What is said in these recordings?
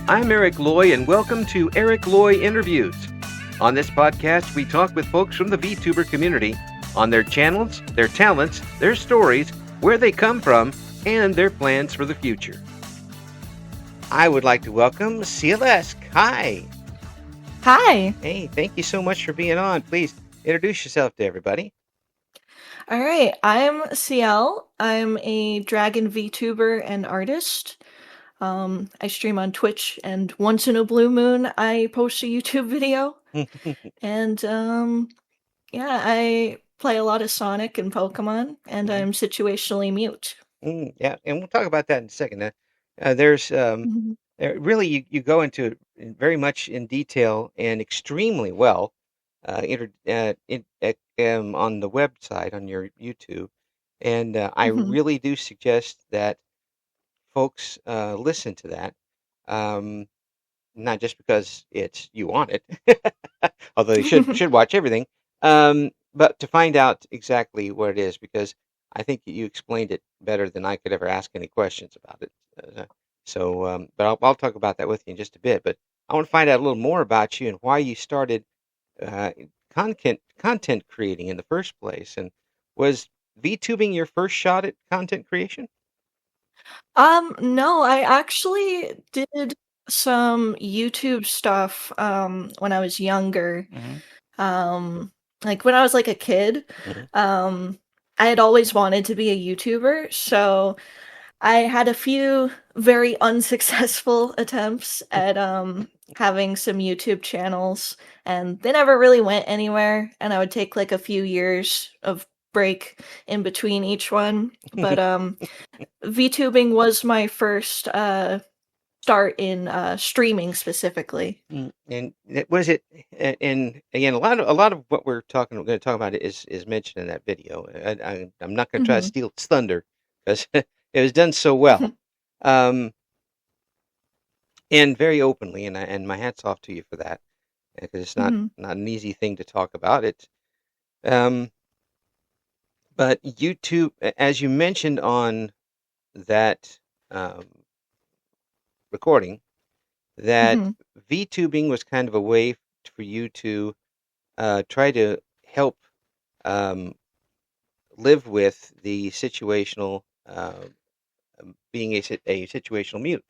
I'm Eric Loy, and welcome to Eric Loy Interviews. On this podcast, we talk with folks from the VTuber community on their channels, their talents, their stories, where they come from, and their plans for the future. I would like to welcome Cielesque. Hi. Hi. Hey, thank you so much for being on. Please introduce yourself to everybody. All right. I'm Ciel. I'm a dragon VTuber and artist. I stream on Twitch, and once in a blue moon, I post a YouTube video. And yeah, I play a lot of Sonic and Pokemon, and I'm situationally mute. Yeah, and we'll talk about that in a second. There's Mhm. really you go into it very much in detail and extremely well on the website on your YouTube, and I Mhm. really do suggest that folks listen to that. Um, Not just because it's you want it, although you should watch everything, but to find out exactly what it is, because I think you explained it better than I could ever ask any questions about it. But I'll talk about that with you in just a bit. But I want to find out a little more about you and why you started uh, content creating in the first place. And was VTubing your first shot at content creation? No, I actually did some YouTube stuff when I was younger. Hmm. Like when I was like a kid, Hmm. um, I had always wanted to be a YouTuber, so I had a few very unsuccessful attempts at having some YouTube channels, and they never really went anywhere, and I would take like a few years of break in between each one. But VTubing was my first start in streaming specifically. And was it? And again, a lot of what going to talk about is mentioned in that video. I'm not going to try to Mhm. steal its thunder because it was done so well, um, and very openly. And my hats off to you for that, because it's not Mhm. not an easy thing to talk about. Um, but YouTube, as you mentioned on that um, recording, that Mhm. VTubing was kind of a way for you to try to help um, live with the situational being a situational mute.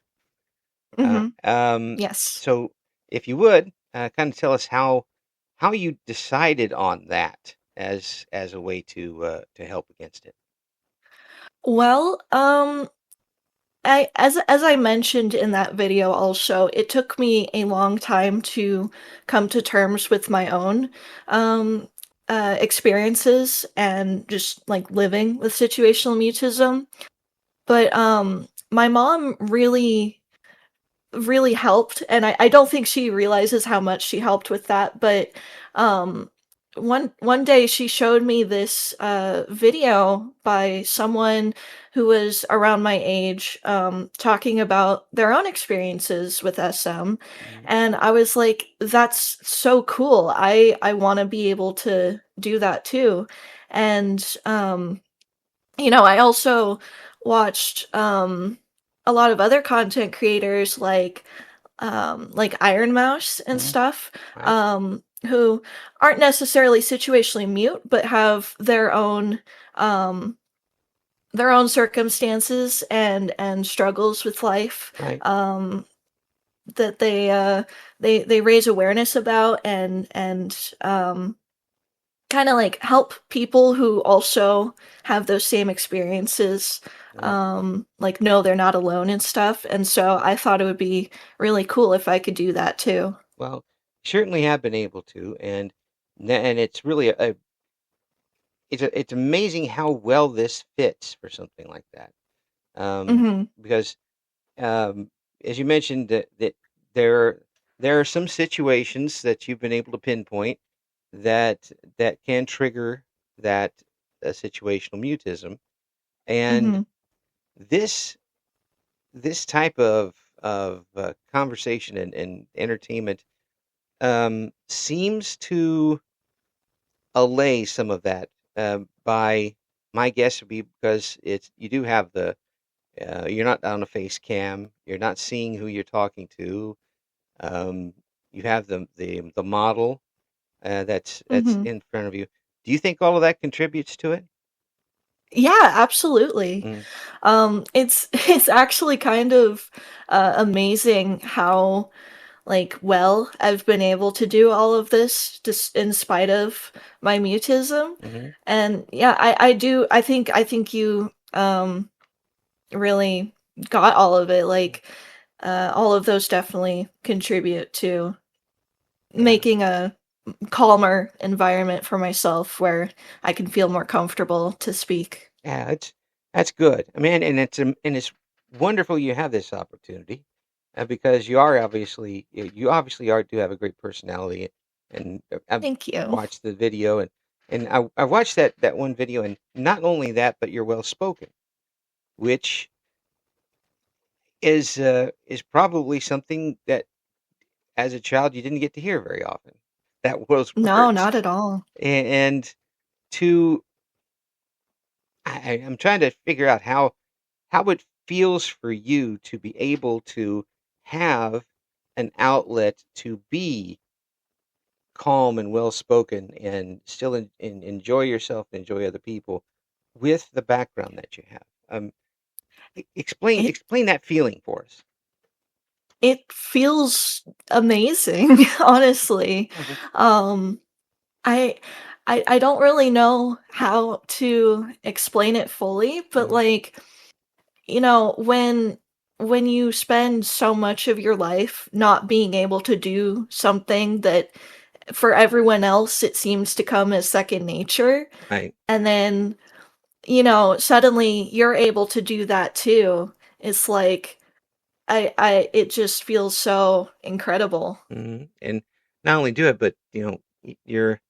Uh, Mhm. um, Yes. so, if you would kind of tell us how you decided on that as a way to help against it. Well, as I mentioned in that video also, it took me a long time to come to terms with my own um experiences and just like living with situational mutism. But my mom really helped, and I don't think she realizes how much she helped with that, but um one day she showed me this video by someone who was around my age, talking about their own experiences with SM, Mhm. and I was like, that's so cool. I want to be able to do that too. And I also watched a lot of other content creators like Iron Mouse and Mhm. stuff, Right. who aren't necessarily situationally mute, but have their own circumstances and struggles with life, Right. that they raise awareness about and kind of like help people who also have those same experiences, Right. like know they're not alone and stuff. And so I thought it would be really cool if I could do that too. Well, certainly have been able to, and it's really it's amazing how well this fits for something like that. Because um, as you mentioned that there there are some situations that you've been able to pinpoint that can trigger that situational mutism, and Mhm. this this type of conversation and entertainment seems to allay some of that. By my guess would be because it's you do have You're not on a face cam. You're not seeing who you're talking to. Um, you have the model that's Mhm. in front of you. Do you think all of that contributes to it? Yeah, absolutely. Mm, It's it's actually kind of, amazing how, like, well I've been able to do all of this just in spite of my mutism, hmm. and yeah, I think you, really got all of it, like, all of those definitely contribute to Yeah, making a calmer environment for myself where I can feel more comfortable to speak. yeah, that's good. I mean, and it's wonderful you have this opportunity, because you obviously are do have a great personality, and I've Thank you. watched the video, and I watched that one video, and not only that, but you're well spoken, which is probably something that as a child you didn't get to hear very often. That those No, words, not at all. and to I'm trying to figure out how it feels for you to be able to have an outlet to be calm and well spoken and still enjoy yourself and enjoy other people with the background that you have. It Explain that feeling for us. it feels amazing, honestly. Mhm, Um, I I don't really know how to explain it fully, but, mhm, like, when you spend so much of your life not being able to do something that for everyone else it seems to come as second nature, right. and then, suddenly you're able to do that too. It's like I it just feels so incredible. And not only do it, but you're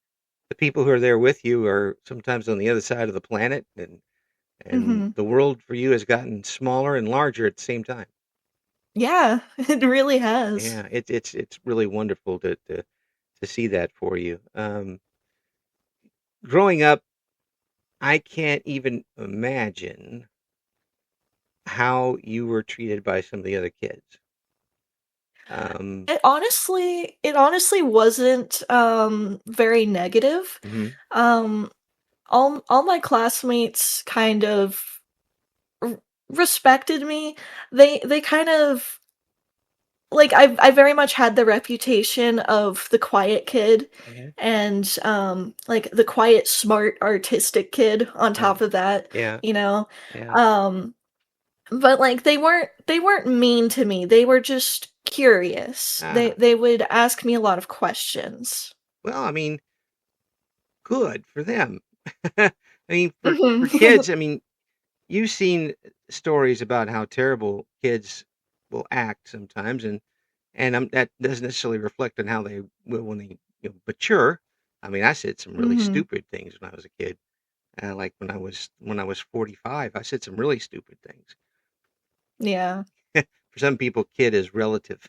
the people who are there with you are sometimes on the other side of the planet, and Mhm. the world for you has gotten smaller and larger at the same time. Yeah, it really has. Yeah, it's really wonderful to see that for you. Growing up, I can't even imagine how you were treated by some of the other kids. Um, It honestly wasn't, very negative. mhm, Um, all my classmates kind of r respected me. They kind of like, I very much had the reputation of the quiet kid mhm, and, like, the quiet, smart, artistic kid on right. top of that, Yeah, you know? yeah. Um, but, like, they weren't mean to me, they were just curious. They Ah, they would ask me a lot of questions. well, I mean, good for them. I mean, for Mhm. kids, I mean, you've seen stories about how terrible kids will act sometimes, and that doesn't necessarily reflect on how they will when they mature. I mean, I said some really Mhm. stupid things when I was a kid. Like when I was 45, I said some really stupid things. Yeah. For some people, kid is relative.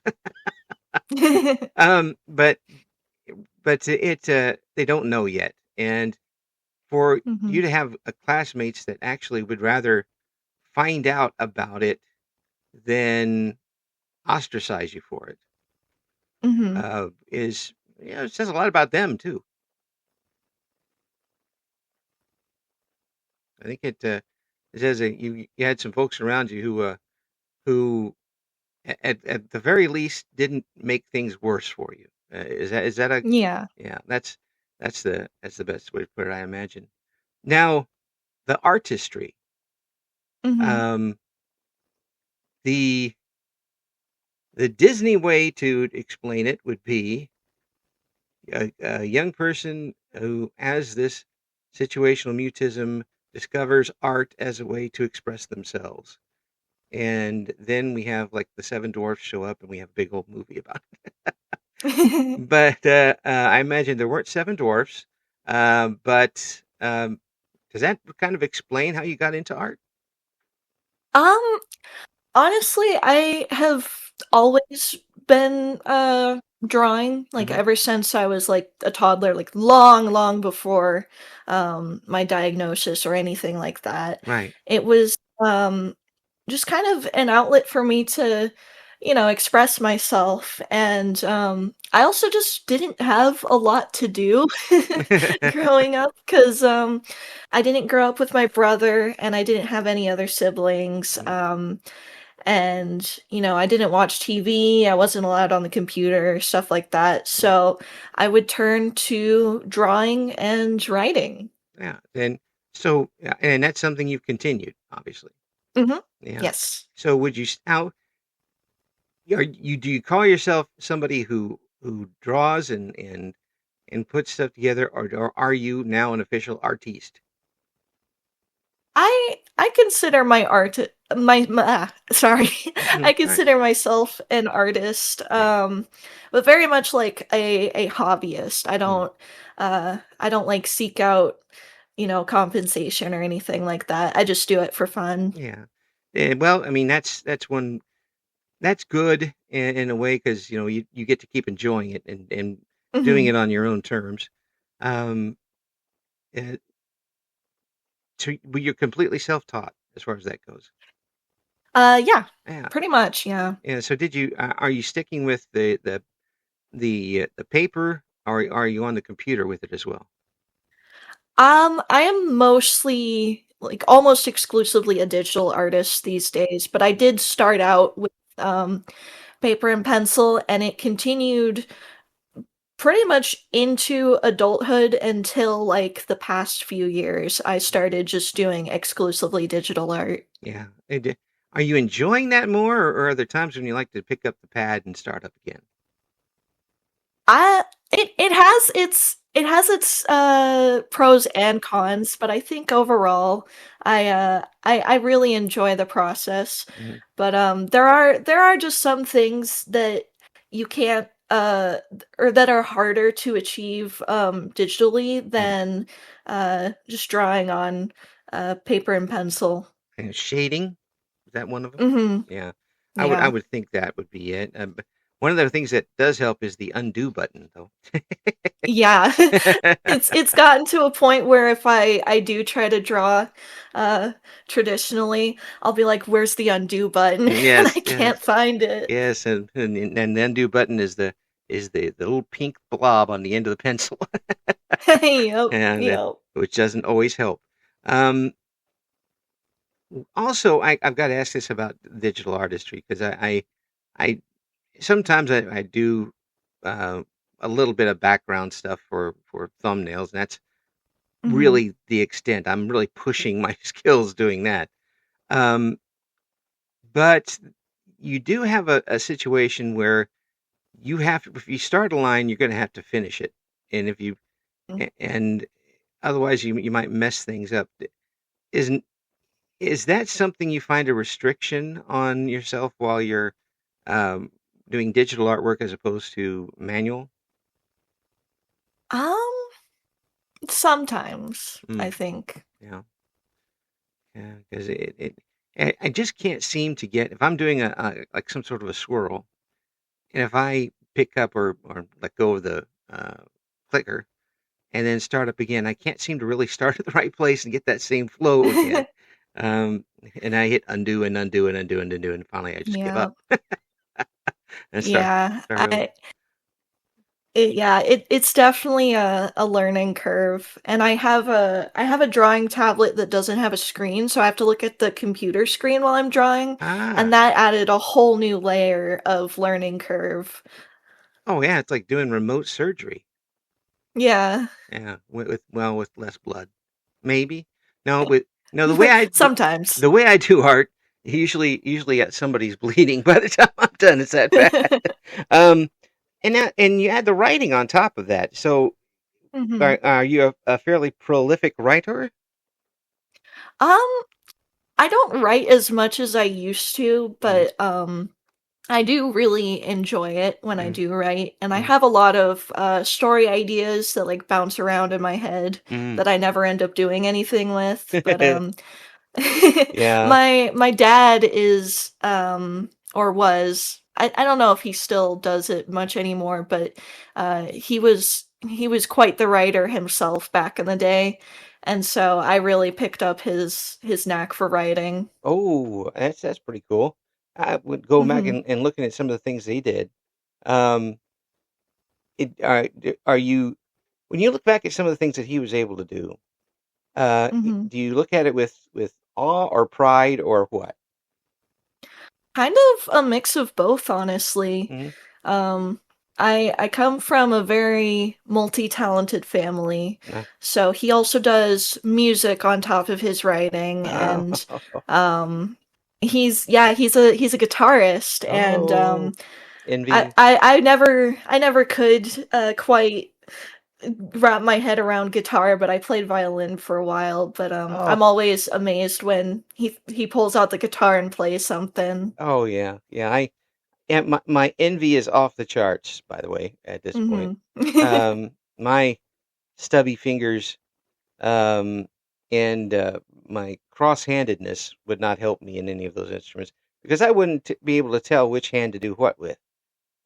But they don't know yet, and for you Mhm. to have classmates that actually would rather find out about it than ostracize you for it, Mhm. is it says a lot about them too. I think it says that you had some folks around you who at the very least didn't make things worse for you. Is that a Yeah. yeah? That's the best way to put it, I imagine. Now the artistry, Mhm. um, the the Disney way to explain it would be a young person who has this situational mutism discovers art as a way to express themselves. And then we have like the seven dwarfs show up and we have a big old movie about it. But I imagine there weren't seven dwarfs. But does that kind of explain how you got into art? Um, Honestly, I have always been, drawing, like, Hmm. ever since I was, like, a toddler, like, long, long before, my diagnosis or anything like that. Right. It was, just kind of an outlet for me to, express myself. And I also just didn't have a lot to do growing up because I didn't grow up with my brother and I didn't have any other siblings. Mm, And, I didn't watch TV, I wasn't allowed on the computer, stuff like that. mm, So I would turn to drawing and writing. yeah. And so, yeah, and that's something you've continued, obviously. Hmm. Yeah. Yes. So would you how do you call yourself somebody who draws and puts stuff together, or are you now an official artiste? I consider my art sorry. Mhm, I all right. consider myself an artist, Yeah. but very much like a hobbyist. Mm, I don't like seek out, compensation or anything like that. I just do it for fun. yeah. Well, I mean, that's good in a way because you get to keep enjoying it and doing Mhm. it on your own terms. Um, uh, but you're completely self-taught as far as that goes. Yeah, Yeah. pretty much, yeah. Yeah. So are you sticking with the paper, or are you on the computer with it as well? I am mostly, like, almost exclusively a digital artist these days, but I did start out with, paper and pencil, and it continued pretty much into adulthood until, like, the past few years, I started just doing exclusively digital art. Yeah. Are you enjoying that more, or are there times when you like to pick up the pad and start up again? I it has its, pros and cons, but I think overall, I really enjoy the process. Mhm. But, there are just some things that you can't, or that are harder to achieve, digitally Yeah. than, just drawing on, paper and pencil. And shading, is that one of them? Mhm. Yeah. I Yeah. would think that would be it. But one of the things that does help is the undo button, though. Yeah. It's gotten to a point where if I do try to draw, uh, traditionally, I'll be like, "Where's the undo button?" And I Yes, can't yes, find it. yes, and the undo button is the little pink blob on the end of the pencil, Yep, and yep. which doesn't always help. Um, Also, I've got to ask this about digital artistry because I sometimes I do uh, a little bit of background stuff for thumbnails, and that's Mhm. really the extent. I'm really pushing my skills doing that. Um, but you do have a situation where you have to, if you start a line, you're going to have to finish it, and if you Mm. and otherwise you might mess things up. Isn't Is that something you find a restriction on yourself while you're um, doing digital artwork as opposed to manual? Um, Sometimes, I Mm, think. yeah, yeah, because I just can't seem to get if I'm doing a like some sort of a swirl, and if I pick up or let go of the clicker and then start up again, I can't seem to really start at the right place and get that same flow again. Um, and I hit undo and undo and undo and undo, and finally I just give Yeah. up and Yeah, start over. it's definitely a learning curve, and I have a drawing tablet that doesn't have a screen, so I have to look at the computer screen while I'm drawing, Ah, and that added a whole new layer of learning curve. oh yeah, it's like doing remote surgery. Yeah. Yeah, with less blood, maybe. No, with no the way I the, Sometimes. the way I do art, usually somebody's bleeding by the time I'm done. It's that bad. Um, and you add the writing on top of that. So Mhm. are you a fairly prolific writer? Um, I don't write as much as I used to, Mm, but, I do really enjoy it when I mm, do write, and I mm, have a lot of, story ideas that, like, bounce around in my head mm. that I never end up doing anything with, but, Yeah. my dad is, or was I don't know if he still does it much anymore, but, he was he was quite the writer himself back in the day, and so I really picked up his knack for writing. Oh, that's pretty cool. I would go back Mhm. and looking at some of the things they did. Um, are you when you look back at some of the things that he was able to do? Mhm. Do you look at it with awe or pride or what? Kind of a mix of both, honestly. Hmm. Um, I come from a very multi-talented family, No. so he also does music on top of his writing, Oh, and um, he's a guitarist, and oh, envy. I never could quite wrap my head around guitar, but I played violin for a while. But Oh, I'm always amazed when he pulls out the guitar and plays something. oh yeah, yeah. My envy is off the charts, by the way, at this point. Hmm. My stubby fingers um, and my cross-handedness would not help me in any of those instruments because I wouldn't be able to tell which hand to do what with.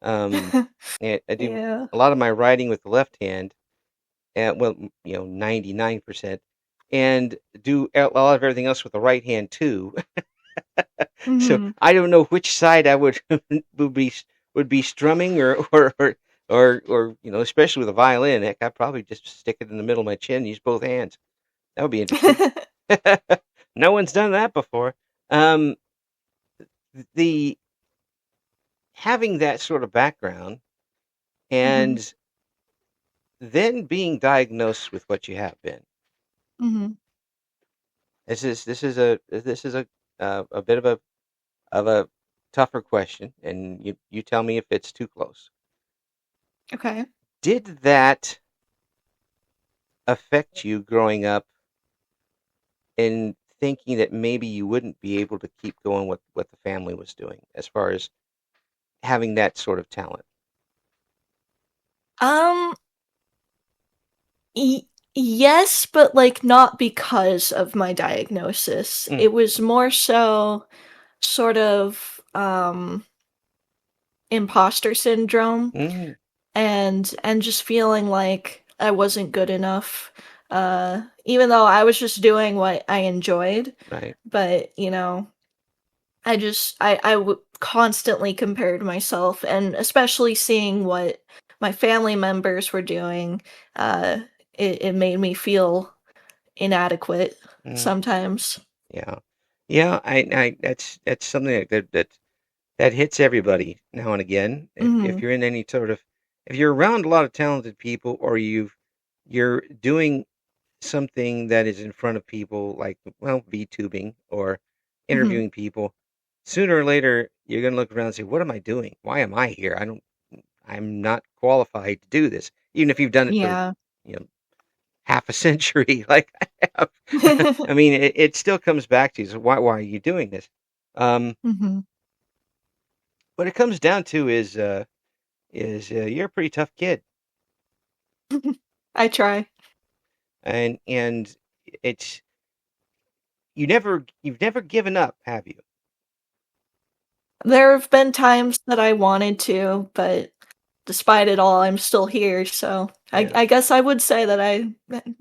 Um, and I do Yeah. a lot of my writing with the left hand, and well, 99%, and do a lot of everything else with the right hand too. So Hmm. I don't know which side I would would be would be strumming or especially with a violin. Heck, I'd probably just stick it in the middle of my chin, and use both hands. That would be interesting. No one's done that before. Um, the having that sort of background Hmm. and then being diagnosed with what you have been. Hmm. This is a bit of a tougher question, and you tell me if it's too close. Okay. Did that affect you growing up in thinking that maybe you wouldn't be able to keep going with what the family was doing as far as having that sort of talent? Um, y- yes, but like not because of my diagnosis. Mm, It was more so sort of imposter syndrome mm, and just feeling like I wasn't good enough. Even though I was just doing what I enjoyed, right. but I constantly compared myself, and especially seeing what my family members were doing, uh, it made me feel inadequate Mm, sometimes. yeah. Yeah, I that's something that hits everybody now and again. If Mhm. you're in any sort of if you're around a lot of talented people or you're doing something that is in front of people like well VTubing or Mhm. interviewing people, sooner or later you're gonna look around and say, "What am I doing? Why am I here? I'm not qualified to do this." Even if you've done it for Yeah. you know half a century, like I have. I mean, it still comes back to you. So why are you doing this? Um, Mhm. what it comes down to is you're a pretty tough kid, I try. and it's you've never given up, have you? There have been times that I wanted to, but despite it all, I'm still here, so I Yeah, I guess I would say that I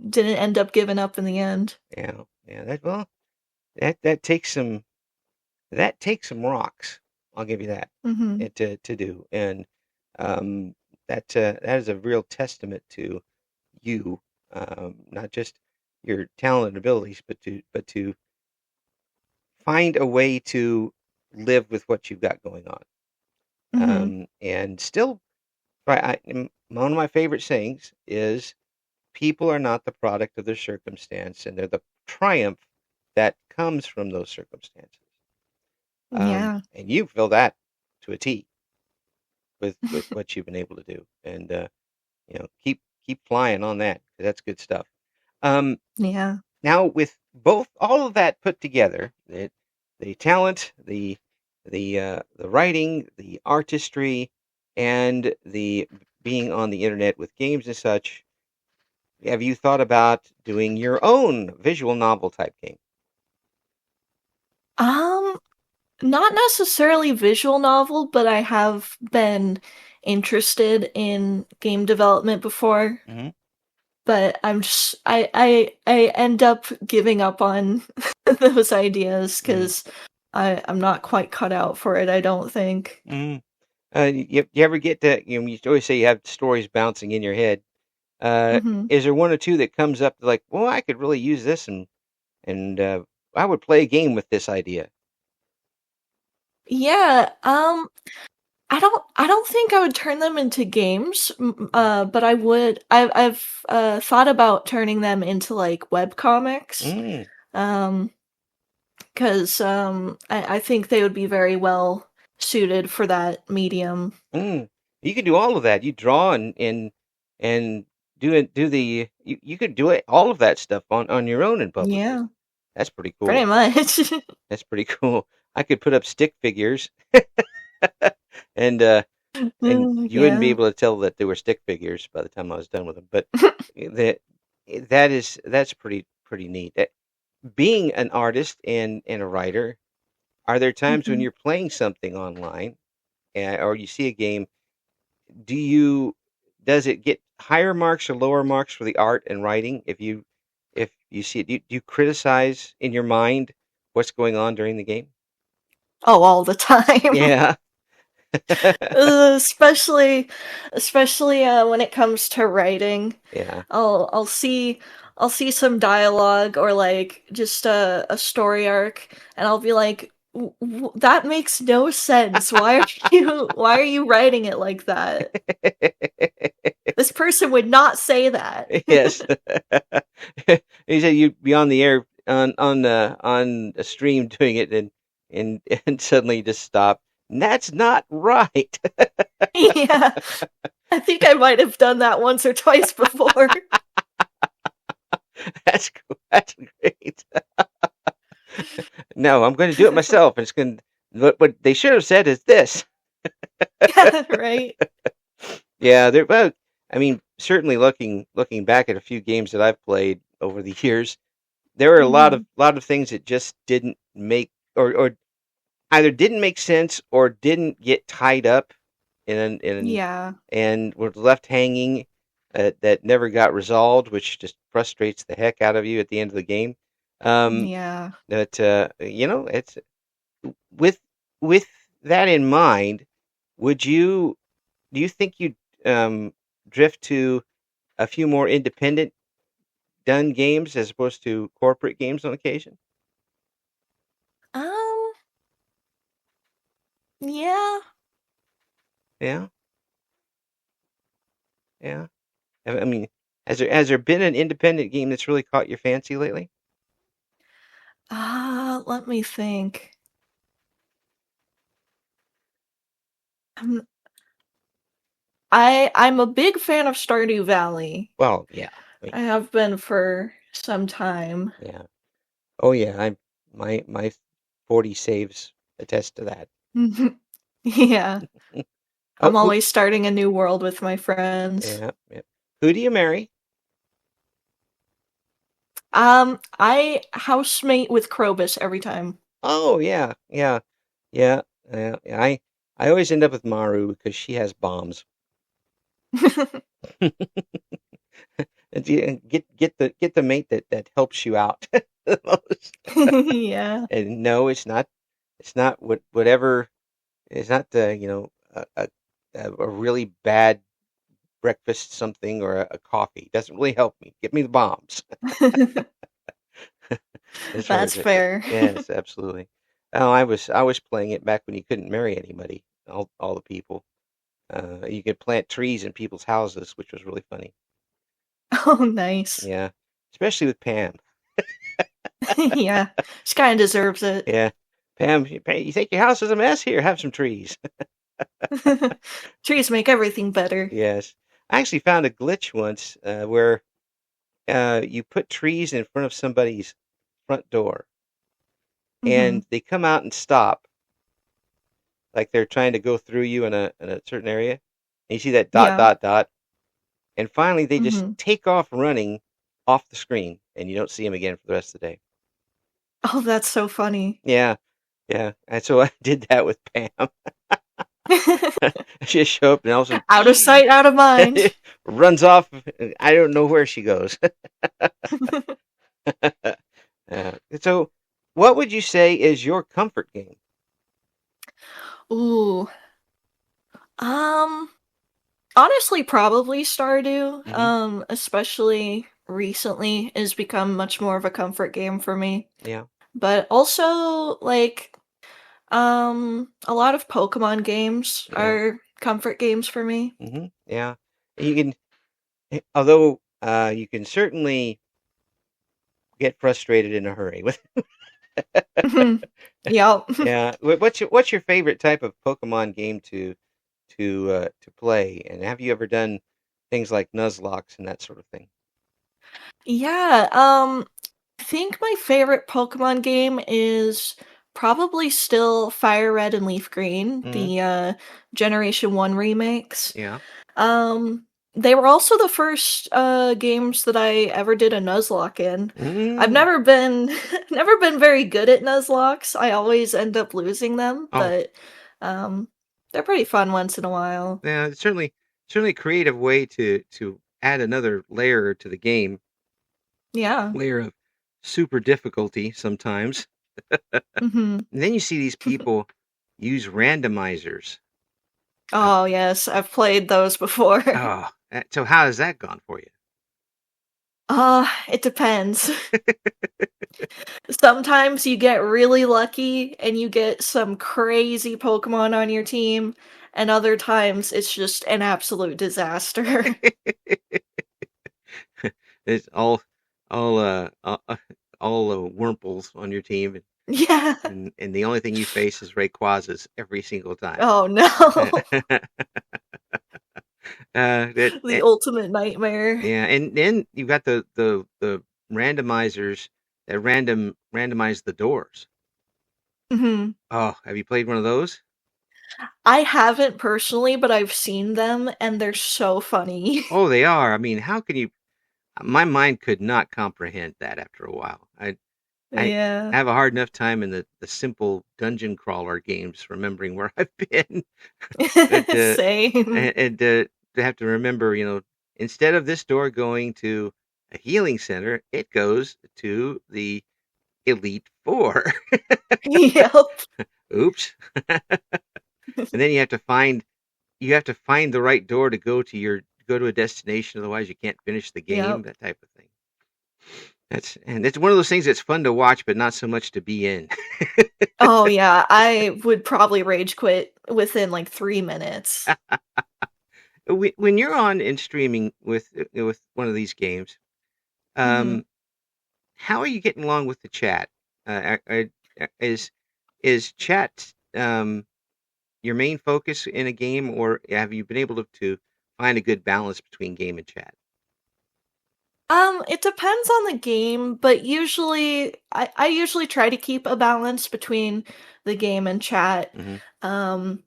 didn't end up giving up in the end. yeah, yeah. That well, that takes some rocks. I'll give you that Mhm. to do, and um, that is a real testament to you, not just your talent and abilities, but to find a way to live with what you've got going on. Mhm. And still, one of my favorite sayings is people are not the product of their circumstance, and they're the triumph that comes from those circumstances. Yeah. And you feel that to a T with what you've been able to do, and keep flying on that 'cause that's good stuff. Um, Yeah. Now, with both all of that put together, the talent, the writing, the artistry, and the being on the internet with games and such, have you thought about doing your own visual novel type game? Um, Not necessarily visual novel, but I have been interested in game development before, Hmm. but I end up giving up on those ideas Mm. because I'm not quite cut out for it, I don't think. Mm. You ever get to, you always say you have stories bouncing in your head. Hmm. Is there one or two that comes up like, well, I could really use this, and I would play a game with this idea. Yeah, I don't think I would turn them into games, but I would. I've thought about turning them into like web comics, Mm, um, because I think they would be very well suited for that medium. mm. You could do all of that. You draw and do the you could do it all of that stuff on your own and publish it. Yeah, That's pretty pretty cool. much. That's pretty cool. I could put up stick figures and you wouldn't be Yeah. able to tell that they were stick figures by the time I was done with them. But that that's pretty neat. Being an artist and a writer, are there times when Mhm. you're playing something online or you see a game? Do you does it get higher marks or lower marks for the art and writing if you see it? Do you criticize in your mind what's going on during the game? Oh, all the time. Yeah. Especially when it comes to writing. Yeah. I'll see some dialogue or like just a story arc, and I'll be like, That makes no sense. Why are you writing it like that? This person would not say that." Yes. He said you'd be on the air on a stream doing it and and suddenly you just stop. And that's not right. Yeah, I think I might have done that once or twice before. That's cool. That's great. No, I'm going to do it myself. It's going. What they should have said is this. Right. Yeah, there. Well, I mean, certainly looking back at a few games that I've played over the years, there are a Hmm. lot of things that just didn't make or either didn't make sense or didn't get tied up in Yeah. and were left hanging that never got resolved, which just frustrates the heck out of you at the end of the game. Um, Yeah. that it's with with that in mind, would you do you think you'd drift to a few more independent done games as opposed to corporate games on occasion? Um, yeah. Yeah, yeah. I mean, has there been an independent game that's really caught your fancy lately? Let me think. Um, I'm a big fan of Stardew Valley. Well, yeah. I mean, I have been for some time. yeah. Oh yeah, my 40 saves attest to that. Yeah. Oh, I'm always starting a new world with my friends. yeah, yeah. Who do you marry? I housemate with Krobus every time. Oh yeah, yeah, yeah, yeah. I always end up with Maru because she has bombs. And get the mate that helps you out the most. Yeah. And no, it's not whatever. It's not the a really bad breakfast something or a coffee. Doesn't really help me. Get me the bombs. As far That's as fair. yes, absolutely. Oh, I was playing it back when you couldn't marry anybody. All the people. You could plant trees in people's houses, which was really funny. Oh, nice. Yeah, especially with Pam. Yeah. She kind of deserves it. Yeah, Pam, you think your house is a mess? Here, have some trees. Trees make everything better. Yes, I actually found a glitch once where you put trees in front of somebody's front door, Hmm. and they come out and stop, like they're trying to go through you in a certain area. And you see that dot Yeah. dot dot, and finally they just Hmm. take off running off the screen, and you don't see them again for the rest of the day. Oh, that's so funny. Yeah, yeah. And so I did that with Pam. She just show up and all of a Out of sight, out of mind. sudden runs off. I don't know where she goes. So, what would you say is your comfort game? Ooh. Um, Honestly, probably Stardew. Hmm. Especially recently has become much more of a comfort game for me. Yeah. But also, like, a lot of Pokemon games Yeah. are comfort games for me. Yeah. You can, although you can certainly get frustrated in a hurry with. Mhm. Yep. Yeah. What's your favorite type of Pokemon game to play? And have you ever done things like Nuzlocks and that sort of thing? Yeah, I think my favorite Pokemon game is probably still Fire Red and Leaf Green, Hmm. the Generation 1 remakes. Yeah. Um, they were also the first games that I ever did a Nuzlocke in. I've Mm. never been never been very good at Nuzlocks. I always end up losing them, Oh, but um they're pretty fun once in a while. yeah. It's certainly a creative way to add another layer to the game, Yeah. layer of super difficulty sometimes. Mhm. And then you see these people use randomizers. Uh, Oh, yes, I've played those before. oh, so how has that gone for you? It depends. Sometimes you get really lucky and you get some crazy Pokemon on your team, and other times it's just an absolute disaster. It's all Wurmples on your team, Yeah. and the only thing you face is Rayquazas every single time. Oh, no. That The ultimate nightmare. Yeah, and then you've got the randomizers that randomize the doors. Mhm. Oh, have you played one of those? I haven't personally, but I've seen them, and they're so funny. Oh, they are. I mean, how can you? My mind could not comprehend that after a while. I Yeah. have a hard enough time in the simple dungeon crawler games remembering where I've been. But Same. and to have to remember, instead of this door going to a healing center, it goes to the Elite Four. Yep. Oops. And then you have to find the right door to go to a destination, otherwise you can't finish the game, Yep. that type of thing. And it's one of those things that's fun to watch, but not so much to be in. Oh, yeah, I would probably rage quit within, like, 3 minutes. When you're on and streaming with one of these games, Mhm. um, how are you getting along with the chat? Is chat your main focus in a game, or have you been able to find a good balance between game and chat? It depends on the game, but usually I usually try to keep a balance between the game and chat. Hmm. Um,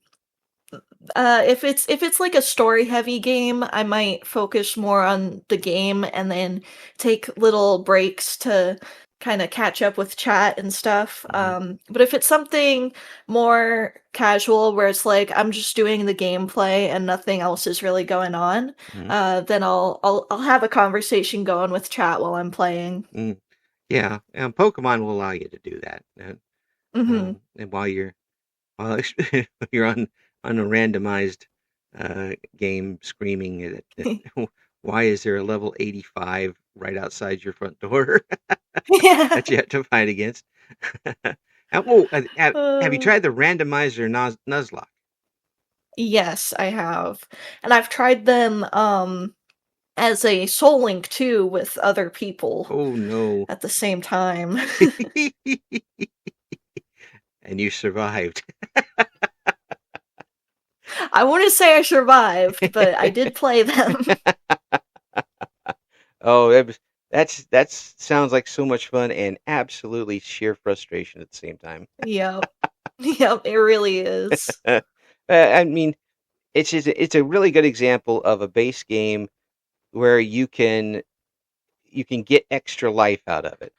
if it's like a story heavy game, I might focus more on the game and then take little breaks to kind of catch up with chat and stuff. Hmm. But if it's something more casual where it's like I'm just doing the gameplay and nothing else is really going on, Hmm. then I'll have a conversation going with chat while I'm playing. Mm. Yeah, Pokemon will allow you to do that, Mhm. and while you're on a randomized game, screaming why is there a level 85 right outside your front door Yeah. that you have to fight against? Have you Uh, tried the randomizer Nuzlocke? yes, I have. And I've tried them as a soul link too with other people Oh no. at the same time. And you survived. I wouldn't say I survived, but I did play them. Oh, that's sounds like so much fun and absolutely sheer frustration at the same time. Yep. Yep, it really is. I mean, it's a really good example of a base game where you can get extra life out of it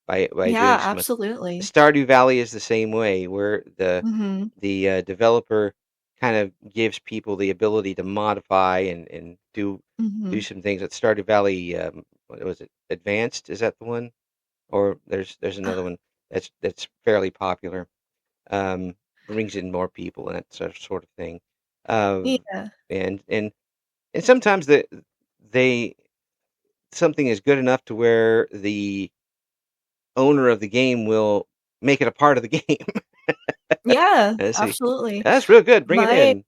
by Yeah, doing so much. absolutely. Stardew Valley is the same way, where the Mhm. the uh, developer kind of gives people the ability to modify and do Mhm. some things at Stardew Valley. What was it? Advanced? Is that the one? Or there's another one that's fairly popular. Um, Brings in more people and that sort of thing. Um, Yeah. and and and sometimes they something is good enough to where the owner of the game will make it a part of the game. Yeah, And see, absolutely. that's real good. Bring it My in.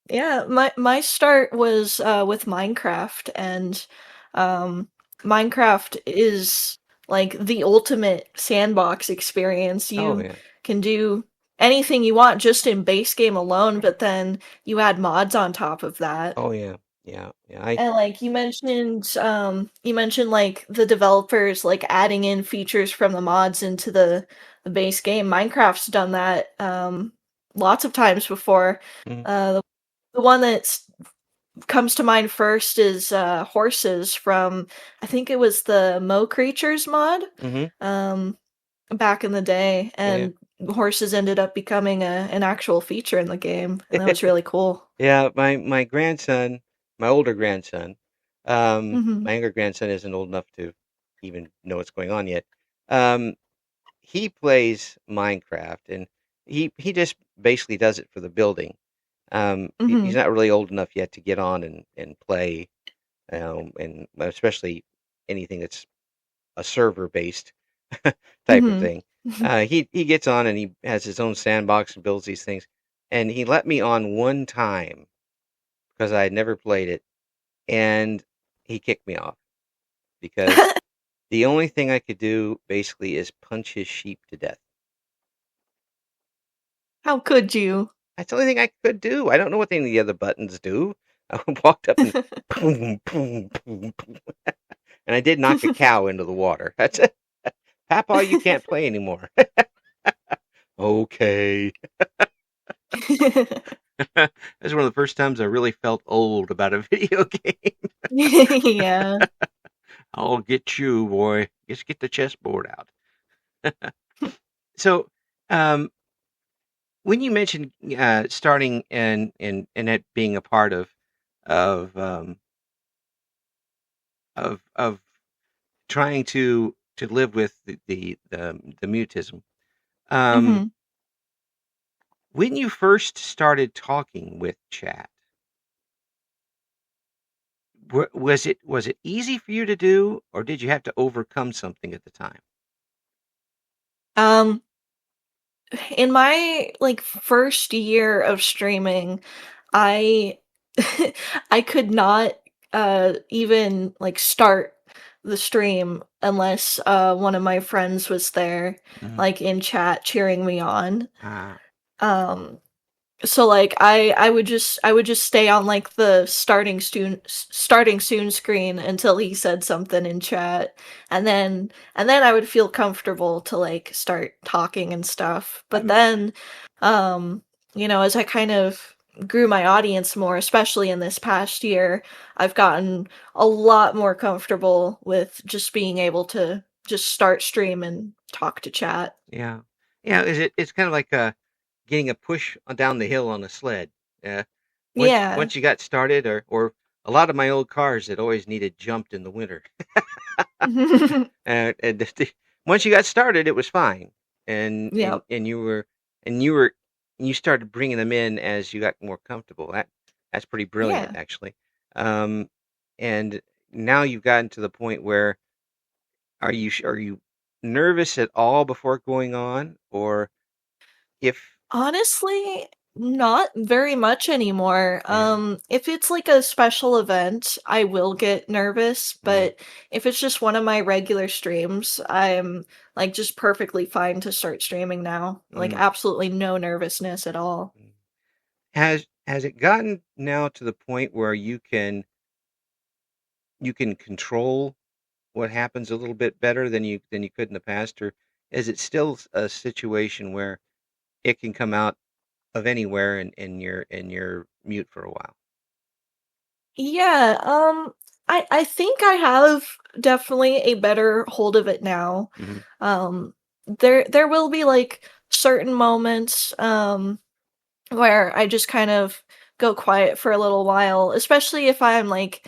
Yeah, my start was with Minecraft, and um, Minecraft is like the ultimate sandbox experience. Oh You yeah. can do anything you want just in base game alone, but then you add mods on top of that. Oh yeah. Yeah. Yeah. I. And like you mentioned like the developers like adding in features from the mods into the base game. Minecraft's done that lots of times before. Mm, The one that comes to mind first is horses from I think it was the Mo Creatures mod mm-hmm. um, back in the day, Yeah. and horses ended up becoming an actual feature in the game, and that was really cool. Yeah. My grandson, my older grandson, Hmm. my younger grandson isn't old enough to even know what's going on yet. Um, he plays Minecraft and he just basically does it for the building. He's Hmm. not really old enough yet to get on and play, and especially anything that's a server based type of Hmm. thing. He gets on and he has his own sandbox and builds these things. And he let me on one time because I had never played it, and he kicked me off because the only thing I could do basically is punch his sheep to death. How could you? That's the only thing I could do. I don't know what any of the other buttons do. I walked up and boom, boom, boom, boom, and I did knock a cow into the water. That's it. Papa, you can't play anymore. Okay. That's one of the first times I really felt old about a video game. Yeah. I'll get you, boy. Just get the chessboard out. So, um, when you mentioned starting and it being a part of um, of trying to live with the mutism, um, Hmm. when you first started talking with chat, was it easy for you to do, or did you have to overcome something at the time? Um, in my like first year of streaming, I I could not even like start the stream unless one of my friends was there Mhm. like in chat cheering me on. Ah, Um so like I would just stay on like the starting soon screen until he said something in chat, and then I would feel comfortable to like start talking and stuff. But I'm then um as I kind of grew my audience more, especially in this past year, I've gotten a lot more comfortable with just being able to just start stream and talk to chat. yeah, yeah. It's kind of like getting a push down the hill on a sled. Uh, Yeah. once you got started, or a lot of my old cars that always needed jumped in the winter. And once you got started, it was fine, and and Yep. and you were and you were you started bringing them in as you got more comfortable. That's pretty brilliant, Yeah. actually. Um, and now you've gotten to the point where are you nervous at all before going on, or if Honestly, not very much anymore. yeah, If it's like a special event, I will get nervous, mm, but if it's just one of my regular streams, I'm like just perfectly fine to start streaming now. Like mm, absolutely no nervousness at all. mm. Has it gotten now to the point where you can control what happens a little bit better than you could in the past, or is it still a situation where it can come out of anywhere and you're mute for a while? Yeah, I think I have definitely a better hold of it now. Hmm. There will be like certain moments, where I just kind of go quiet for a little while, especially if I'm like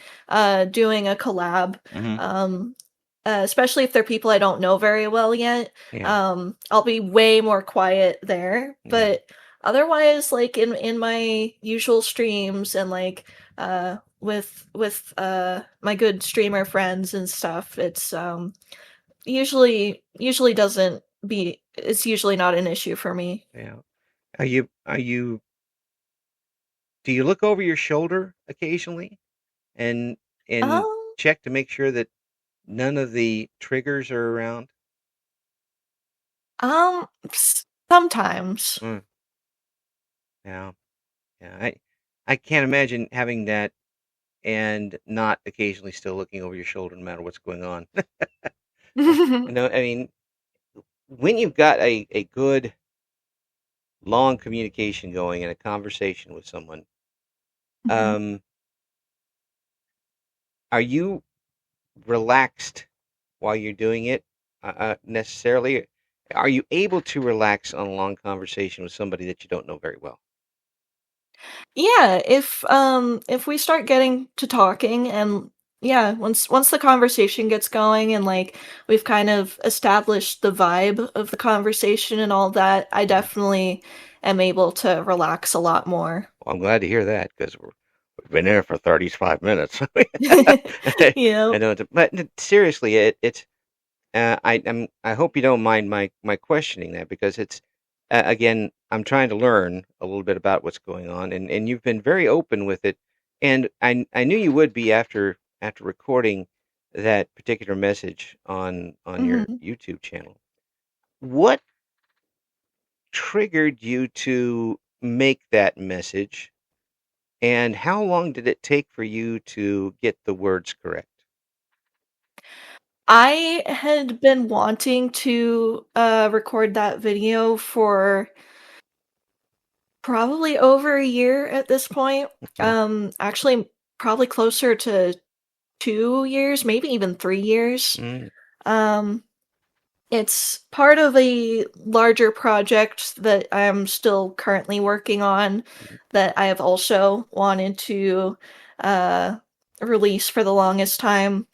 doing a collab. Hmm. Um Especially if they're people I don't know very well yet. Yeah. I'll be way more quiet there. Yeah. But otherwise, like in my usual streams and like with my good streamer friends and stuff, it's usually doesn't be it's usually not an issue for me. Yeah. Are you do you look over your shoulder occasionally and and Um check to make sure that none of the triggers are around? Sometimes. Mm, yeah. Yeah. I can't imagine having that and not occasionally still looking over your shoulder no matter what's going on. I mean, when you've got a good long communication going and a conversation with someone, Mhm. um, are you relaxed while you're doing it necessarily? Are you able to relax on a long conversation with somebody that you don't know very well? Yeah, if we start getting to talking and yeah, once the conversation gets going and like we've kind of established the vibe of the conversation and all that, I Yeah. definitely am able to relax a lot more. Well, I'm glad to hear that because we've been there for 35 minutes. I Yeah. know, but seriously, I hope you don't mind my questioning that because it's again I'm trying to learn a little bit about what's going on and you've been very open with it and I knew you would be after recording that particular message on your Mhm. YouTube channel. What triggered you to make that message and how long did it take for you to get the words correct? I had been wanting to record that video for probably over a year at this point. Okay. Actually probably closer to 2 years, maybe even 3 years. Mm, Um, it's part of a larger project that I'm still currently working on mm, that I have also wanted to, uh, release for the longest time.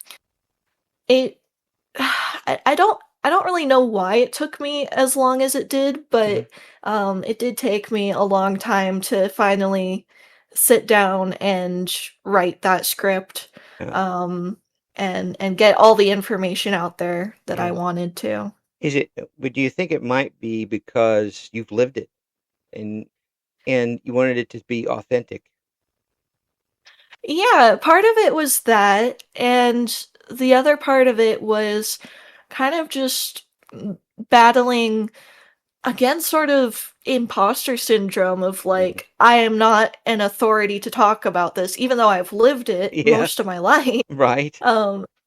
It I don't really know why it took me as long as it did, mm, but, it did take me a long time to finally sit down and write that script, yeah, um, and get all the information out there that I yeah. wanted to. Is it but do you think it might be because you've lived it and you wanted it to be authentic? Yeah, part of it was that, and the other part of it was kind of just battling again, sort of imposter syndrome of Mhm. like, I am not an authority to talk about this, even though I've lived it Yeah, most of my life. right,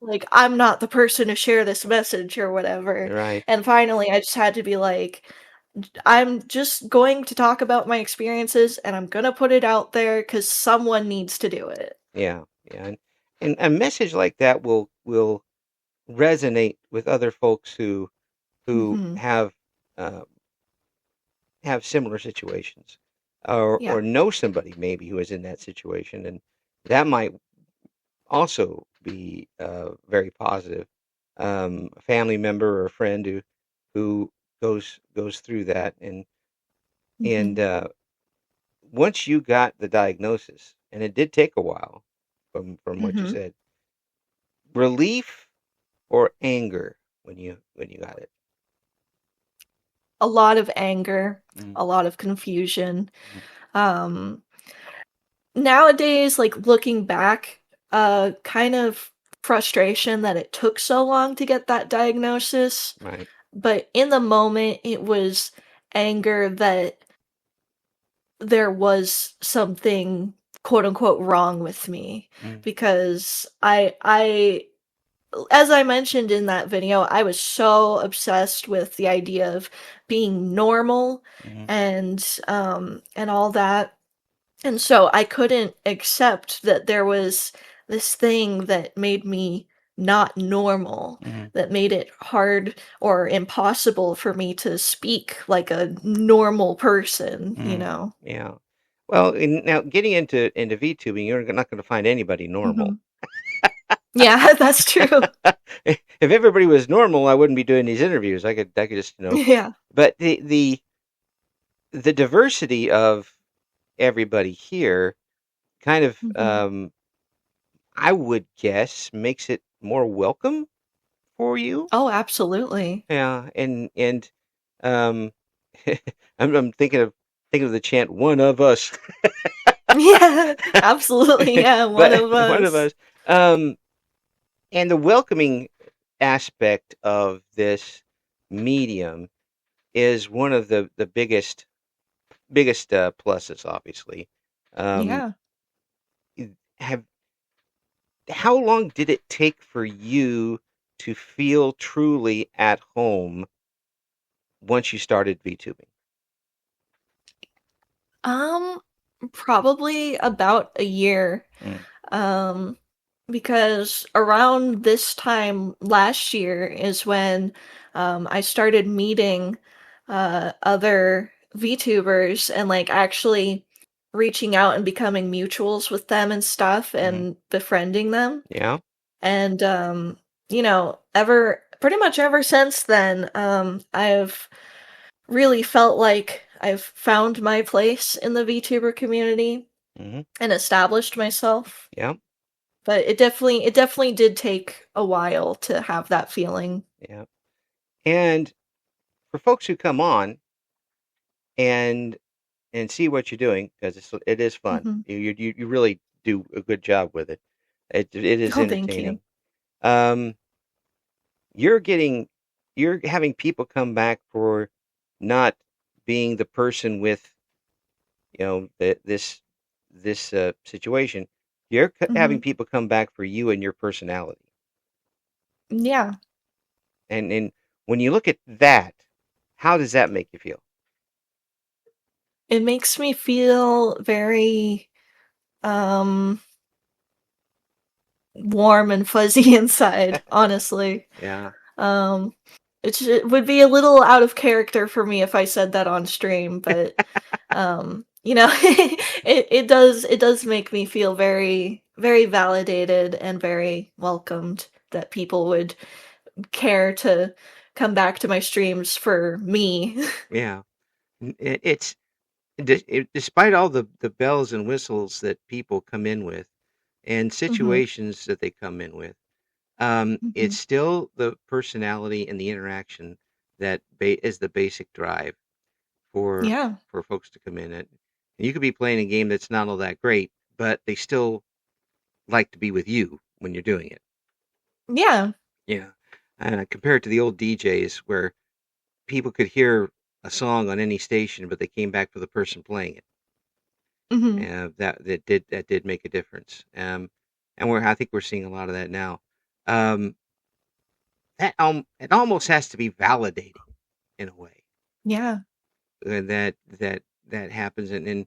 Like, I'm not the person to share this message or whatever. right. And finally, I just had to be like, I'm just going to talk about my experiences and I'm gonna put it out there because someone needs to do it. Yeah, yeah, and a message like that will resonate with other folks who Hmm. uh, have similar situations Yeah. or know somebody maybe who is in that situation, and that might also be very positive. A family member or a friend who goes through that, and Hmm. once you got the diagnosis, and it did take a while, from what you Hmm. said, relief or anger when you got it. A lot of anger, Mm, a lot of confusion. mm, Um, Nowadays, like, looking back, kind of frustration that it took so long to get that diagnosis, right. but in the moment, it was anger that there was something, quote, unquote, "wrong" with me, Mm, because I as I mentioned in that video, I was so obsessed with the idea of being normal mm, and all that. And so I couldn't accept that there was this thing that made me not normal, Hmm. that made it hard or impossible for me to speak like a normal person, you Hmm. know? Yeah. Well, now getting into VTubing, you're not going to find anybody normal. Mhm. Yeah, that's true. If everybody was normal, I wouldn't be doing these interviews. I could just, Yeah. but the diversity of everybody here kind of, Mhm. I would guess, makes it more welcome for you. Oh, absolutely. Yeah, and um, I'm thinking of the chant "One of us," Yeah, absolutely, yeah, one but of one of us. us. Um, and the welcoming aspect of this medium is one of the biggest pluses, obviously. Um, Yeah. have How long did it take for you to feel truly at home once you started VTubing? Um, Probably about a year. Mm, Um, because around this time last year is when I started meeting other VTubers and like actually reaching out and becoming mutuals with them and stuff mhm. and befriending them. Yeah. And ever pretty much ever since then, I've really felt like I've found my place in the VTuber community Hmm. and established myself. Yeah. But it definitely did take a while to have that feeling. Yeah. And for folks who come on and see what you're doing, because it is fun. Mhm. You really do a good job with it. It is Oh, thank you. entertaining. Um, you're getting you're having people come back for not being the person with, this situation. You're having Mhm. people come back for you and your personality. Yeah. And when you look at that, how does that make you feel? It makes me feel very, um, warm and fuzzy inside, honestly. Yeah. Um, it would be a little out of character for me if I said that on stream, but, it does make me feel very, very validated and very welcomed that people would care to come back to my streams for me. Yeah. It's despite all the bells and whistles that people come in with and Mhm. situations that they come in with, it's Mhm. still the personality and the interaction that is the basic drive for Yeah. folks to come in. And you could be playing a game that's not all that great, but they still like to be with you when you're doing it. Yeah. Yeah. Compared to the old DJs where people could hear a song on any station, but they came back for the person playing it. Mhm. That did make a difference. And I think we're seeing a lot of that now. Um, it almost has to be validating in a way Yeah. that happens, and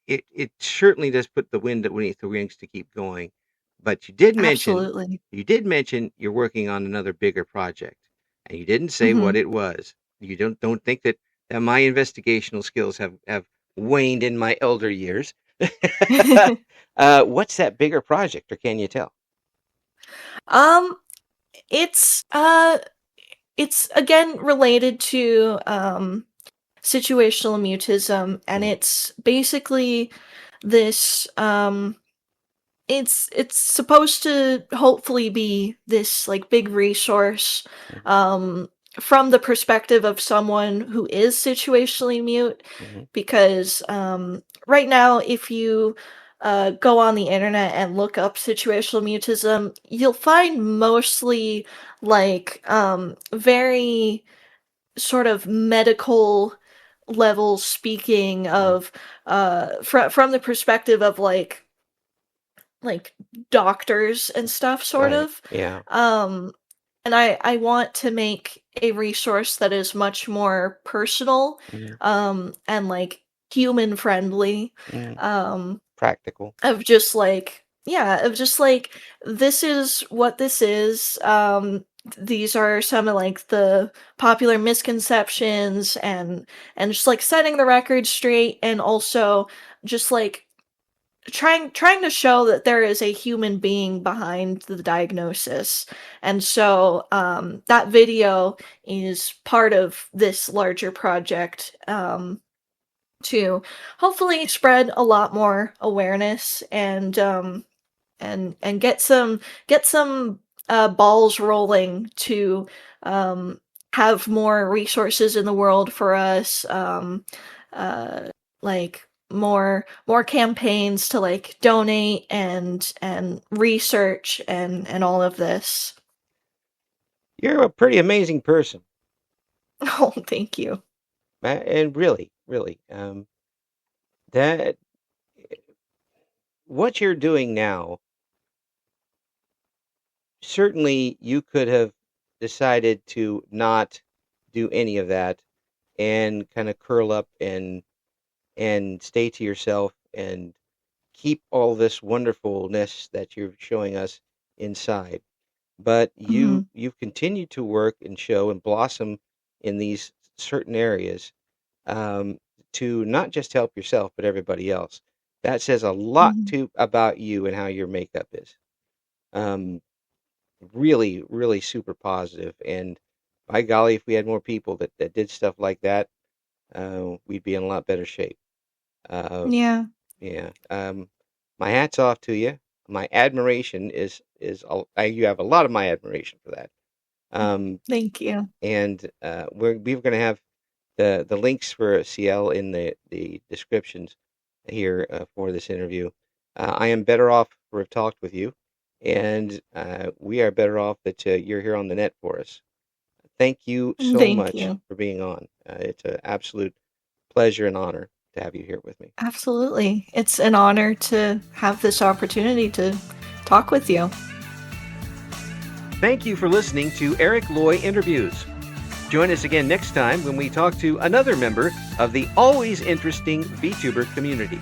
it certainly does put the wind beneath the wings to keep going. But Absolutely. you did mention you're working on another bigger project, and you didn't say what Mhm. it was. You don't think that my investigational skills have waned in my elder years. What's that bigger project, or can you tell? Um, it's, it's again related to, situational mutism, and Mm-hmm. it's basically this, it's supposed to hopefully be this, like, big resource, Mm-hmm. um, from the perspective of someone who is situationally mute, Mm-hmm. because, right now, if you, go on the internet and look up situational mutism, you'll find mostly, like, very sort of medical level speaking Mm-hmm. of, from the perspective of, like doctors and stuff sort Right. of. Yeah. Um and I want to make a resource that is much more personal Mm-hmm. and like human friendly Mm-hmm. um Practical. of just like yeah, of just like, this is what this is. These are some of like the popular misconceptions, and just like setting the record straight, and also just like trying to show that there is a human being behind the diagnosis. And so that video is part of this larger project, to hopefully spread a lot more awareness, and get some balls rolling to um, have more resources in the world for us, uh, like more campaigns to like donate and research and all of this. You're a pretty amazing person, Oh, thank you. and really, really, that what you're doing now, certainly you could have decided to not do any of that and kind of curl up and stay to yourself and keep all this wonderfulness that you're showing us inside. But Hmm. you've continued to work and show and blossom in these certain areas, um, to not just help yourself but everybody else. That says a lot Hmm. to about you and how your makeup is. Um, Really, really super positive. And by golly, if we had more people that did stuff like that, we'd be in a lot better shape. Uh, Yeah. yeah. My hat's off to you. My admiration you have a lot of my admiration for that. Um, Thank you. and we're going to have the links for Ciel in the descriptions here for this interview. I am better off to have talked with you, and we are better off that you're here on the net for us. Thank you so Thank much you. for being on. It's an absolute pleasure and honor to have you here with me. Absolutely. It's an honor to have this opportunity to talk with you. Thank you for listening to Eric Loy Interviews. Join us again next time when we talk to another member of the always interesting VTuber community.